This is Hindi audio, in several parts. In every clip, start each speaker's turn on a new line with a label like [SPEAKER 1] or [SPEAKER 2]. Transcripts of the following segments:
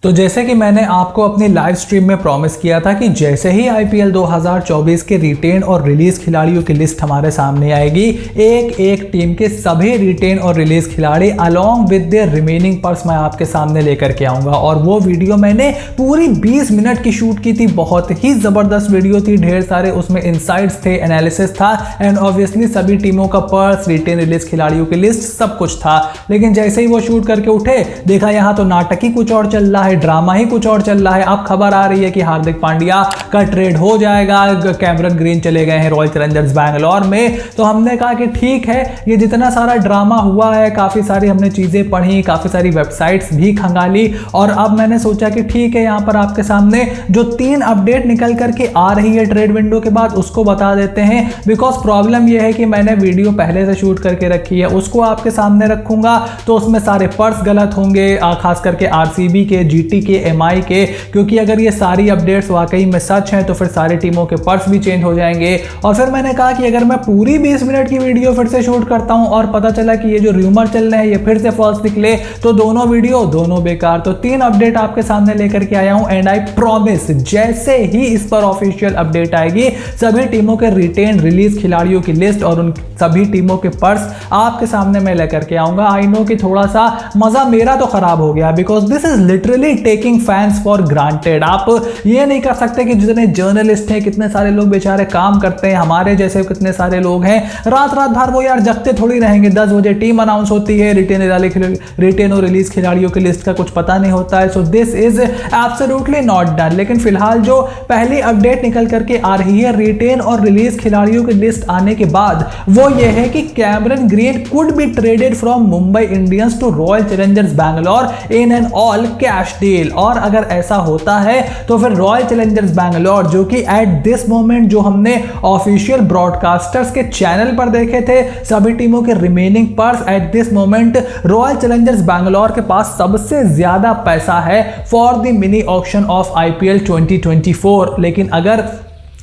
[SPEAKER 1] तो जैसे कि मैंने आपको अपनी लाइव स्ट्रीम में प्रॉमिस किया था कि जैसे ही आईपीएल 2024 के रिटेन और रिलीज खिलाड़ियों की लिस्ट हमारे सामने आएगी, एक एक टीम के सभी रिटेन और रिलीज खिलाड़ी along with their remaining purse मैं आपके सामने लेकर के आऊंगा। और वो वीडियो मैंने पूरी 20 मिनट की शूट की थी, बहुत ही जबरदस्त वीडियो थी, ढेर सारे उसमें इनसाइट्स थे, एनालिसिस था एंड ऑब्वियसली सभी टीमों का पर्स, रिटेन रिलीज खिलाड़ियों की लिस्ट सब कुछ था। लेकिन जैसे ही वो शूट करके उठे, देखा यहाँ तो नाटक ही कुछ और चल रहा है, ड्रामा ही कुछ और चल रहा है। अब खबर आ रही है कि हार्दिक पांड्या का ट्रेड हो जाएगा, कैमरन ग्रीन चले गए हैं रॉयल चैलेंजर्स बैंगलोर में। तो हमने कहा कि ठीक है, ये जितना सारा ड्रामा हुआ है, काफी सारी हमने चीजें पढ़ी, काफी सारी वेबसाइट्स भी खंगाली और अब मैंने सोचा कि ठीक है, यहाँ पर आपके सामने जो 3 अपडेट निकल करके आ रही है ट्रेड विंडो के बाद उसको बता देते हैं। बिकॉज प्रॉब्लम यह है कि मैंने वीडियो पहले से शूट करके रखी है, उसको आपके सामने रखूंगा तो उसमें सारे पर्स गलत होंगे, खास करके आरसीबी के, जीटी के, एमआई के, क्योंकि अगर ये सारी अपडेट्स वाकई में सच हैं तो फिर सारी टीमों के पर्स भी चेंज हो जाएंगे। और फिर मैंने कहा कि अगर मैं पूरी 20 मिनट की वीडियो फिर से शूट करता हूं और पता चला कि ये जो र्यूमर चल रहे हैं ये फिर से फॉल्स निकले तो दोनों वीडियो दोनों बेकार। तो 3 अपडेट आपके सामने लेकर के आया हूं एंड आई प्रॉमिस जैसे ही इस पर ऑफिशियल अपडेट आएगी, सभी टीमों के रिटेन रिलीज खिलाड़ियों की लिस्ट और उन सभी टीमों के पर्स आपके सामने मैं लेकर के आऊंगा। आई नो कि थोड़ा सा मजा मेरा तो खराब हो गया, because this is literally taking fans for granted. आप ये नहीं कर सकते कि जितने जर्नलिस्ट हैं, कितने सारे लोग बेचारे काम करते हैं, हमारे जैसे कितने सारे लोग हैं, रात रात भर वो यार जगते थोड़ी रहेंगे। 10 बजे टीम अनाउंस होती है, रिटेन और रिलीज खिलाड़ियों की लिस्ट का कुछ पता नहीं होता है। So this is absolutely not done. लेकिन फिलहाल जो पहली अपडेट निकल करके आ रही है रिटेन और रिलीज खिलाड़ियों की लिस्ट आने के बाद, वो ये है कि Cameron Green could be traded from Mumbai Indians to Royal Challengers Bangalore in an all cash deal. और अगर ऐसा होता है तो फिर रॉयल चैलेंजर्स बैंगलोर, जो कि एट दिस मोमेंट जो हमने ऑफिशियल ब्रॉडकास्टर्स के चैनल पर देखे थे, सभी टीमों के remaining purse at this moment royal Challengers Bangalore के पास सबसे ज्यादा पैसा है for the mini auction of IPL 2024। लेकिन अगर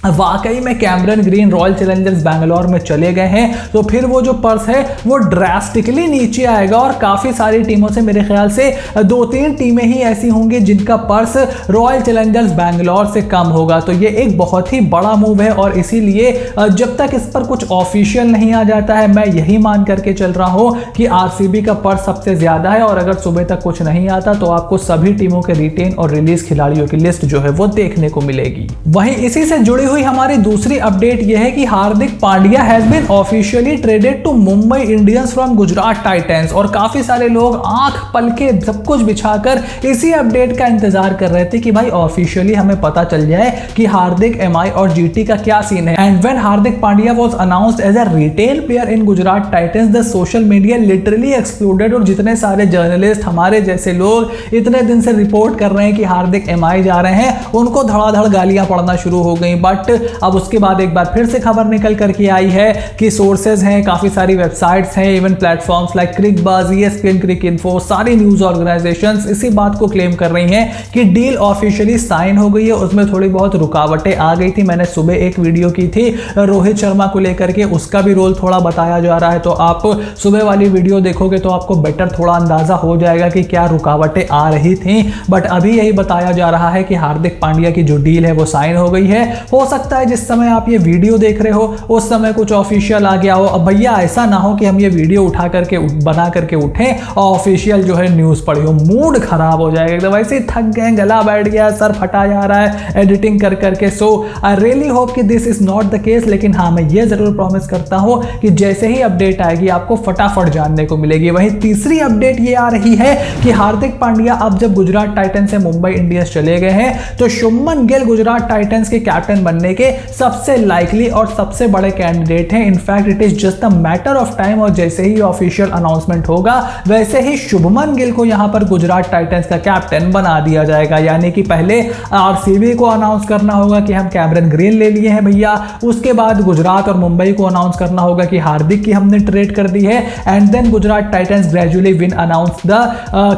[SPEAKER 1] वाकई में Cameron green royal Challengers Bangalore में चले गए हैं तो फिर वो जो पर्स है वो ड्रास्टिकली नीचे आएगा और काफ़ी सारी टीमों से, मेरे ख्याल से 2-3 टीमें ही ऐसी होंगी जिनका पर्स रॉयल चैलेंजर्स बैंगलोर से कम होगा। तो ये एक बहुत ही बड़ा मूव है और इसीलिए जब तक इस पर कुछ ऑफिशियल नहीं आ जाता है, मैं यही मान करके चल रहा हूँ कि आरसीबी का पर्स सबसे ज़्यादा है। और अगर सुबह तक कुछ नहीं आता तो आपको सभी टीमों के रिटेन और रिलीज खिलाड़ियों की लिस्ट जो है वो देखने को मिलेगी। वहीं इसी से जुड़ी हुई हमारी दूसरी अपडेट यह है कि Hardik Pandya has been officially traded to Mumbai Indians from Gujarat Titans. और काफी सारे लोग आंख पलके सब कुछ बिछाकर इसी अपडेट का इंतजार कर रहे थे कि भाई ऑफिशियली हमें पता चल जाए कि हार्दिक, एमआई और जीटी का क्या सीन है। And when Hardik Pandya was announced as a retail player in Gujarat Titans, the social media literally exploded. और जितने सारे जर्नलिस्ट, हमारे जैसे लोग इतने दिन से रिपोर्ट कर रहे हैं कि हार्दिक एमआई जा रहे हैं, उनको धड़ाधड़ गालियां पड़ना शुरू हो गई। बट अब उसके बाद एक बार फिर से खबर निकल करके आई है कि सोर्सेज हैं, काफी सारी वेबसाइट्स हैं, even platforms like Cricbuzz, ESPN क्रिक इन्फो, सारी न्यूज ऑर्गेनाइजेशंस इसी बात को क्लेम कर रही हैं कि डील ऑफिशियली साइन हो गई है। उसमें थोड़ी बहुत रुकावटें आ गई थी, मैंने सुबह एक वीडियो की थी रोहित शर्मा को लेकर के, उसका भी रोल थोड़ा बताया जा रहा है। तो आप सुबह वाली वीडियो देखोगे तो आपको बेटर थोड़ा अंदाजा हो जाएगा कि क्या रुकावटें आ रही थी। बट अभी यही बताया जा रहा है कि हार्दिक पांड्या की जो डील है वो साइन हो गई है। हो सकता है जिस समय आप ये वीडियो देख रहे हो उस समय कुछ ऑफिशियल आ गया हो। अब भैया ऐसा ना हो कि हम ये वीडियो उठा करके बना करके उठें और ऑफिशियल जो है न्यूज़ पढ़ी हो, मूड खराब हो जाएगा एकदम। वैसे ही थक गए, गला बैठ गया, सर फटा जा रहा है एडिटिंग कर करके। सो आई रियली होप कि this is not the case. लेकिन हाँ, मैं ये जरूर प्रॉमिस करता हूं कि जैसे ही अपडेट आएगी आपको फटाफट जानने को मिलेगी। वहीं तीसरी अपडेट ये आ रही है कि हार्दिक पांड्या अब जब गुजरात टाइटंस से मुंबई इंडियंस चले गए हैं तो शुभमन गिल गुजरात टाइटंस के कैप्टन बनने के सबसे लाइकली और सबसे बड़े कैंडिडेट हैं। In fact it is just a matter of time. और जैसे ही ऑफिशियल अनाउंसमेंट होगा वैसे ही शुभमन गिल को यहां पर गुजरात टाइटंस का कैप्टन बना दिया जाएगा। यानी कि पहले आरसीबी को अनाउंस करना होगा कि हम कैमरन ग्रीन ले लिए हैं भैया, उसके बाद गुजरात और मुंबई को अनाउंस करना होगा कि हार्दिक की हमने ट्रेड कर दी है, and then Gujarat Titans gradually win announce the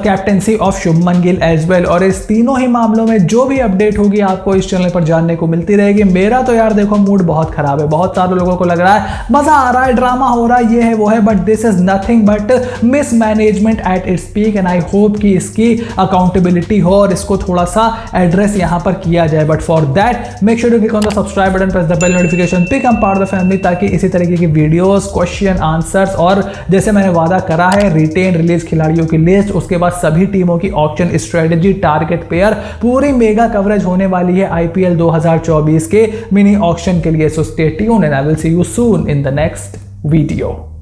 [SPEAKER 1] captaincy of Shubman Gill as well. और इस तीनों ही मामलों में जो भी अपडेट होगी आपको इस चैनल पर जानने को मिलती रहेगी। मेरा तो यार देखो मूड बहुत खराब है। बहुत सारे लोगों को लग रहा है मजा आ रहा है, ड्रामा हो रहा है, ये है वो है, but this is nothing but mismanagement at its peak and I hope कि इसकी अकाउंटेबिलिटी हो और इसको थोड़ा सा एड्रेस यहां पर किया जाए। But for that make sure to click on the subscribe button, press the bell notification, become part of the family, ताकि इसी तरीके की वीडियोस, क्वेश्चन आंसर्स और जैसे मैंने वादा करा है रिटेन रिलीज खिलाड़ियों की लिस्ट, उसके बाद सभी टीमों की ऑक्शन स्ट्रेटेजी, टारगेट पेयर, पूरी मेगा कवरेज होने वाली है आईपीएल 2024 के मिनी ऑक्शन के लिए। So stay tuned and I will see you soon in the next video.